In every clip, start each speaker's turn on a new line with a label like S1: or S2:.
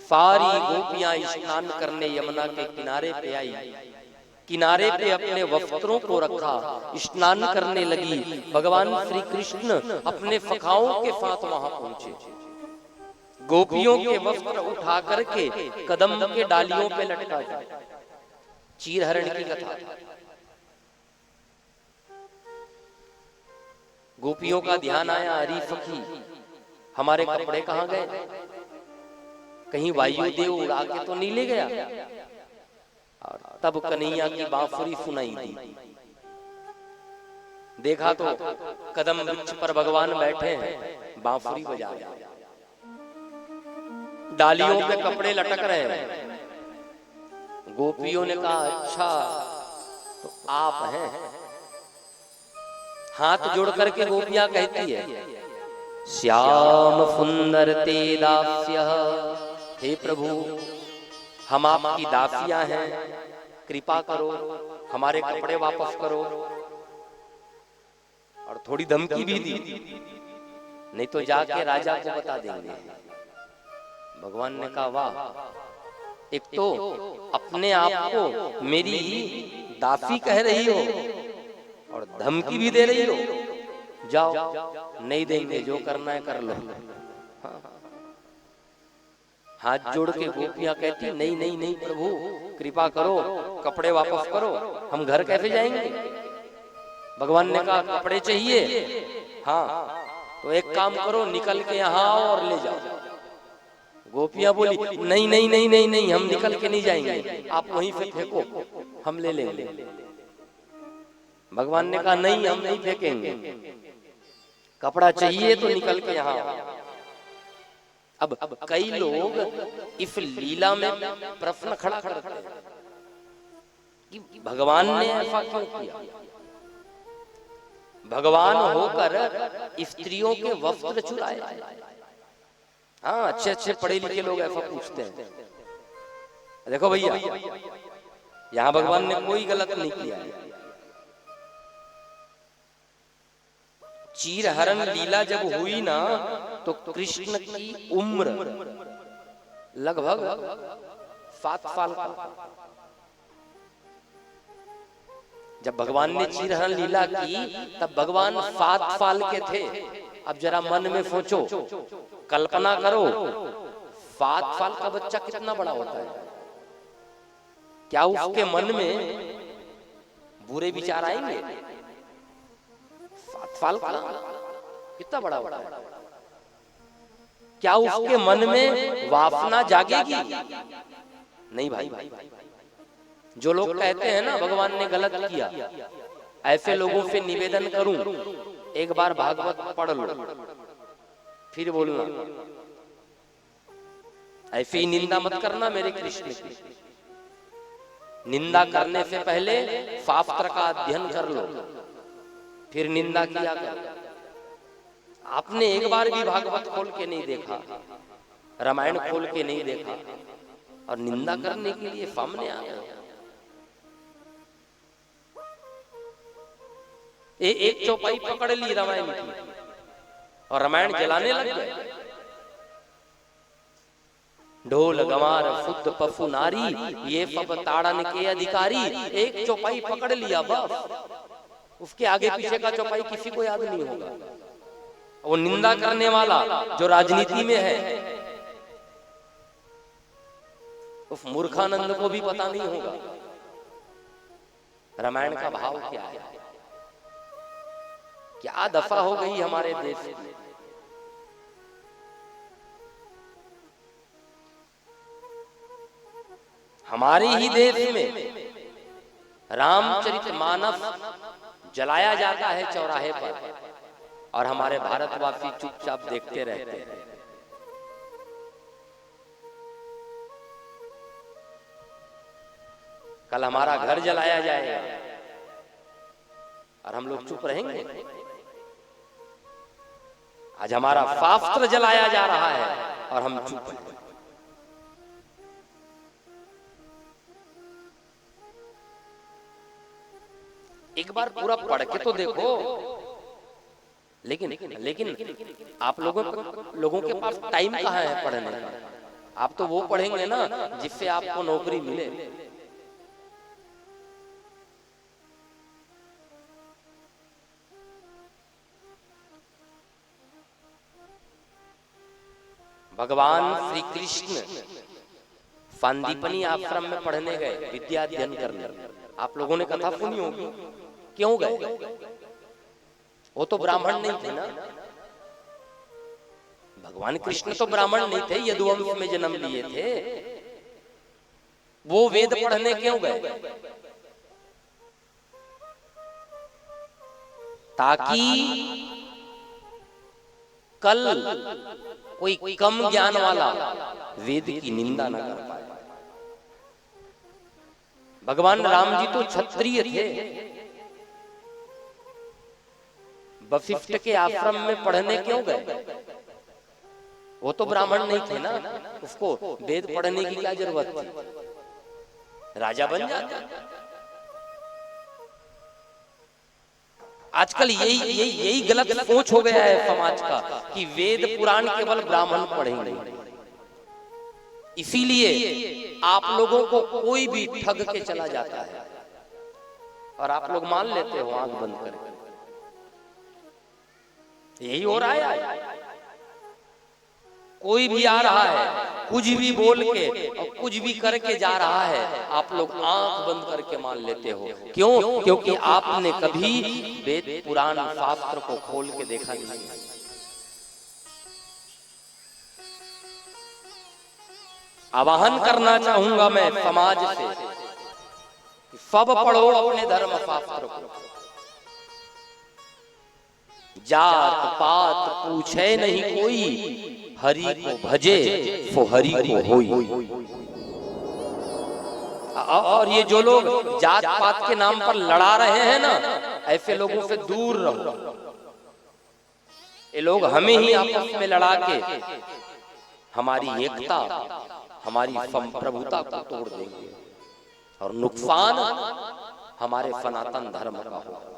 S1: सारी गोपियां स्नान करने यमुना के किनारे पे आई। किनारे पे अपने वस्त्रों को रखा, स्नान करने लगी। भगवान श्री कृष्ण अपने फखाओं के साथ वहां पहुंचे। गोपियों के वस्त्र उठा करके कदम के डालियों पे लटका दिया। चीरहरण की कथा। गोपियों का ध्यान आया, अरे सखी हमारे कपड़े कहाँ गए? कहीं वायुदेव उड़ा के तो नहीं ले गया? और तब कन्हैया की बांसुरी सुनाई दी। देखा तो कदम वृक्ष पर भगवान बैठे हैं, बांसुरी बजा रहे हैं, डालियों पे कपड़े लटक रहे हैं। गोपियों ने कहा अच्छा तो आप हैं। हाथ जोड़ करके गोपियां कहती है, श्याम सुंदर ते दास्यः, हे प्रभु हम आपकी दासियां हैं, कृपा करो, हमारे कपड़े वापस करो। और थोड़ी धमकी भी दी, नहीं तो जाके राजा को बता देंगे। भगवान ने कहा वाह, एक तो अपने आप को मेरी दासी कह रही हो और धमकी भी दे रही हो। जाओ, नहीं देंगे, जो करना है कर लो। हाथ जोड़ के गोपियां कहती नहीं नहीं नहीं प्रभु कृपा करो, कपड़े वापस करो, हम घर कैसे जाएंगे? भगवान ने कहा कपड़े चाहिए? हाँ तो एक काम करो, निकल के यहाँ आओ और ले जाओ। गोपियां बोली नहीं नहीं नहीं नहीं नहीं, हम निकल के नहीं जाएंगे, आप वहीं से फेंको, हम ले लेंगे। भगवान ने कहा नहीं, हम नहीं फेंकेंगे, कपड़ा चाहिए तो निकल के यहाँ। अब कई लोग इस लीला में प्रश्न खड़ा करते हैं कि भगवान ने ऐसा क्यों किया? भगवान होकर स्त्रियों के वस्त्र चुराए? हाँ, अच्छे अच्छे पढ़े लिखे लोग ऐसा पूछते हैं। देखो भैया, यहाँ भगवान ने कोई गलत नहीं किया है। चीरहरण लीला जब हुई ना, तो कृष्ण की उम्र लगभग 7 साल का। जब भगवान ने चीरहरण लीला की तब भगवान 7 साल के थे। अब जरा मन में सोचो, कल्पना करो, 7 साल का बच्चा कितना बड़ा होता है? क्या उसके मन में बुरे विचार आएंगे? 7 साल का कितना बड़ा होता है? क्या उसके मन में वासना जागेगी? नहीं भाई। जो लोग कहते हैं ना भगवान ने गलत किया, ऐसे लोगों से निवेदन करूं, एक बार भागवत पढ़ लो, फिर बोलना। ऐसी निंदा मत करना मेरे कृष्ण की। निंदा करने से पहले शास्त्र का अध्ययन कर लो, फिर निंदा किया करो। आपने एक बार भी भागवत खोल के नहीं देखा, रामायण खोल के नहीं देखा, और निंदा करने के लिए सामने आ गए। एक चौपाई पकड़ ली रामायण की और रामायण जलाने लग गए। ढोल गंवार शुद्ध पशु नारी, ये सब ताड़न के अधिकारी। एक चौपाई पकड़ लिया बस, उसके आगे पीछे का चौपाई किसी को याद नहीं होगा। वो निंदा करने वाला जो राजनीति में है, उस मूर्खानंद को भी पता नहीं होगा रामायण का भाव क्या है। क्या दफा हो गई हमारे देश की। हमारे ही देश में रामचरितमानस जलाया जाता है चौराहे पर, और हमारे भारतवासी चुपचाप देखते रहते हैं। कल हमारा घर जलाया जाएगा और हम लोग चुप रहेंगे? आज हमारा शास्त्र जलाया जा रहा है और हम चुप हैं। एक बार पूरा पढ़ के तो देखो। लेकिन आप लोगों के पास टाइम कहाँ है पढ़ने का? आप तो वो पढ़ेंगे ना जिससे आपको नौकरी मिले। भगवान श्री कृष्ण सांदीपनी आश्रम में पढ़ने गए, विद्या अध्ययन करने। आप लोगों ने कथा सुनी होगी। क्यों गए? वो तो ब्राह्मण नहीं थे ना। भगवान कृष्ण तो ब्राह्मण नहीं थे, यदुवंश में जन्म लिए थे। वो वेद पढ़ने क्यों गए? ताकि कल कोई कम ज्ञान वाला वेद की निंदा न कर पाए। भगवान राम जी तो क्षत्रिय थे, वशिष्ठ के आश्रम में पढ़ने क्यों गए? वो तो ब्राह्मण नहीं थे ना, उसको वेद पढ़ने की क्या जरूरत थी? राजा बन जाता। आजकल यही गलत सोच हो गया है समाज का कि वेद पुराण केवल ब्राह्मण पढ़ेंगे। इसीलिए आप लोगों को कोई भी ठग के चला जाता है और आप लोग मान लेते हो आंख बंद करके। यही हो रहा है। कोई भी आ रहा है, कुछ भी बोल के और कुछ भी करके जा रहा है, आप लोग आंख बंद करके मान लेते हो। क्यों? क्योंकि आपने कभी वेद पुराण शास्त्र को खोल के देखा नहीं। आवाहन करना चाहूंगा मैं समाज से कि सब पढ़ो अपने धर्म शास्त्र को। जात पात पूछे नहीं कोई, हरि को भजे सो हरि को होई। और ये जो लोग जात पात के नाम पर लड़ा रहे हैं ना, ऐसे लोगों से दूर रहो। ये लोग हमें ही आपस में लड़ा के हमारी एकता, हमारी संप्रभुता को तोड़ देंगे और नुकसान हमारे सनातन धर्म का होगा।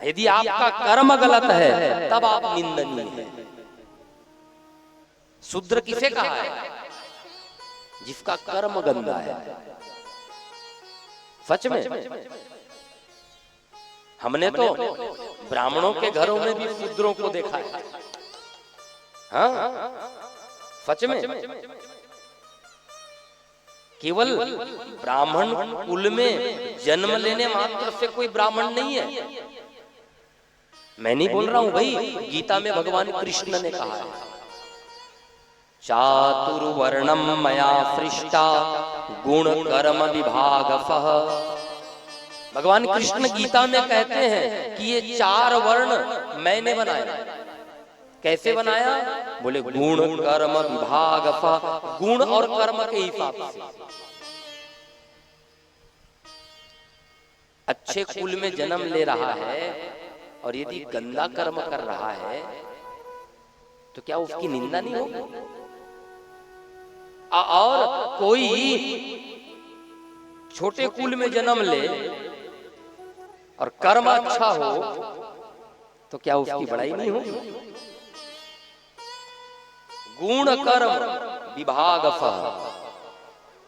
S1: यदि आपका कर्म गलत है तब आप निंदनीय हैं। शूद्र किसे कहा है? जिसका कर्म गंदा है। सच में हमने तो ब्राह्मणों के घरों में भी शूद्रों को देखा है। हाँ, सच में केवल ब्राह्मण कुल में जन्म लेने मात्र से कोई ब्राह्मण नहीं है। मैं नहीं बोल रहा हूं भाई, गीता में भगवान कृष्ण ने कहा है, चातुर्वर्णम मया सृष्टा गुण कर्म विभागसः। भगवान कृष्ण गीता में कहते हैं कि ये 4 वर्ण मैंने बनाया। कैसे बनाया? बोले गुण कर्म विभागसः, गुण और कर्म के हिसाब से। अच्छे कुल में जन्म ले रहा है और यदि गंदा कर्म कर रहा है तो क्या उसकी निंदा नहीं होगी? और कोई छोटे कुल में जन्म ले और कर्म अच्छा हो तो क्या उसकी बड़ाई नहीं होगी? गुण कर्म विभागसः,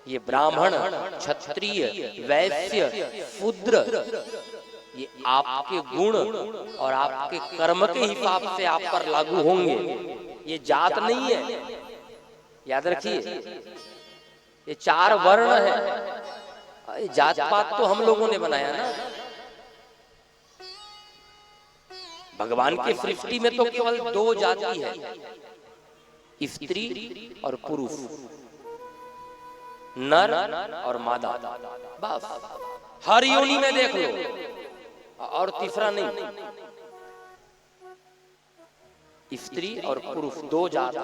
S1: ये ब्राह्मण क्षत्रिय वैश्य शूद्र, ये आपके गुण और आपके कर्म के हिसाब से आप पर लागू होंगे। ये जात नहीं है, याद रखिए। ये 4 वर्ण है। जात पात तो हम लोगों ने बनाया ना। भगवान की सृष्टि में तो केवल 2 जाति है, स्त्री और पुरुष, नर और मादा। बस हर योनि में देख लो, और तीसरा नहीं। स्त्री और पुरुष 2 जात।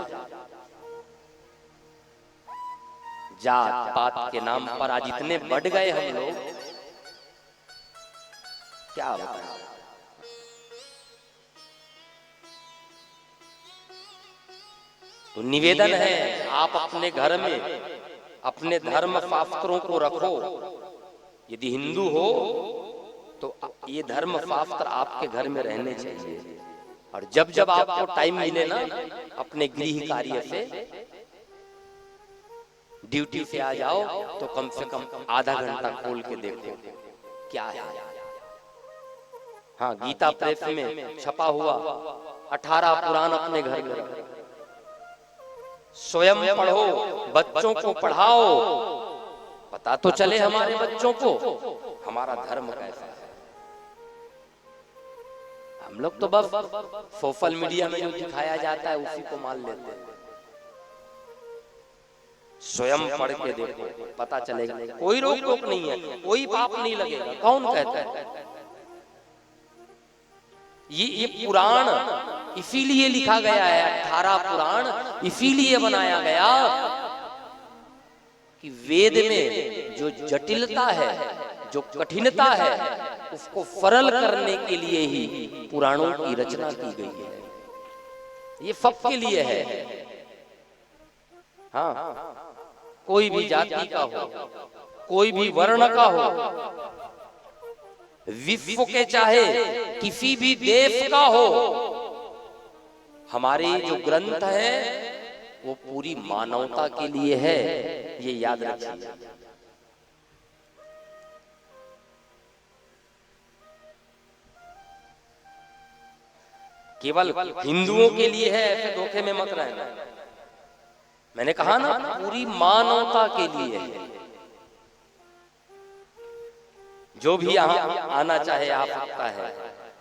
S1: जात पात के नाम पर आज इतने बढ़ गए हम लोग, क्या बताएं। तो निवेदन है, आप अपने घर में अपने धर्म शास्त्रों को रखो। यदि हिंदू हो तो ये धर्म शास्त्र आपके घर में रहने चाहिए। और जब जब आपको टाइम मिले ना, अपने गृह कार्य से, ड्यूटी से आ जाओ तो कम से कम आधा घंटा खोल के देखो क्या है। हाँ, गीता प्रेस में छपा हुआ 18 पुराण अपने घर में रखो, स्वयं पढ़ो, बच्चों को पढ़ाओ, पता तो चले हमारे बच्चों को हमारा धर्म कैसा है। हम लोग तो बस सोशल मीडिया में जो दिखाया जाता है उसी को मान लेते हैं। स्वयं पढ़ के देखो, पता चलेगा। कोई रोक टोक नहीं है, कोई पाप नहीं लगेगा। कौन कहता है? ये पुराण इसीलिए लिखा गया है, 18 पुराण इसीलिए बनाया गया कि वेद में जो जटिलता है, जो कठिनता है, उसको सरल करने के लिए ही पुराणों की रचना की गई है। ये सबके लिए है। हाँ, कोई भी जाति का हो, कोई भी वर्ण का हो, विश्व के चाहे किसी भी देश का हो, हमारे जो ग्रंथ है वो पूरी मानवता के लिए है, ये याद रखिए। केवल हिंदुओं के लिए है ऐसे धोखे में मत रहना। मैंने कहा ना, पूरी मानवता के लिए है। जो भी यहाँ आना चाहे आ सकता है,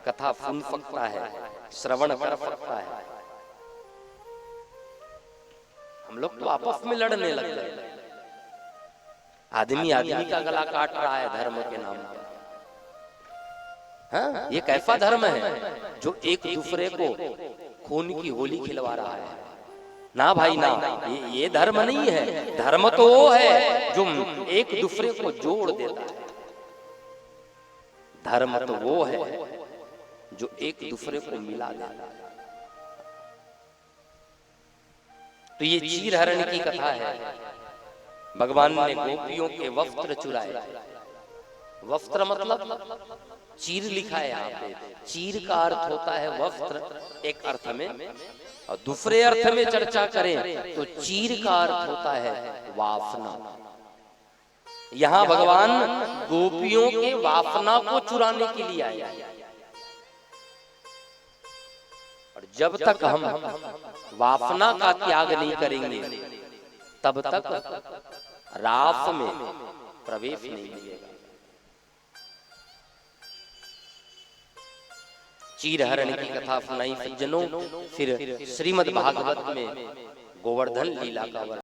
S1: कथा सुन सकता है, श्रवण कर सकता है। हम लोग तो आपस में लड़ने लग गए। आदमी आदमी का गला काट रहा है धर्म के नाम पर। हाँ, ये कैसा धर्म है जो एक दूसरे को खून की होली खिलवा रहा है? ना भाई ना, ये धर्म नहीं है। धर्म तो वो है जो एक दूसरे को जोड़ देता है। धर्म तो वो है जो एक दूसरे को मिला देता है। तो ये चीर हरण की कथा है। भगवान ने गोपियों के वस्त्र चुराए। वस्त्र मतलब चीर लिखा है यहाँ पे। चीर का अर्थ होता है वस्त्र एक अर्थ में, और दूसरे अर्थ में चर्चा करें तो चीर का अर्थ होता है वासना। यहाँ भगवान गोपियों के वासना को चुराने के लिए आया है। और जब तक हम वासना का त्याग नहीं करेंगे तब तक रास में प्रवेश नहीं मिलेगा। चीर हरण की कथा सुनाई सज्जनों। फिर श्रीमद् भागवत में गोवर्धन लीला का वर्णन।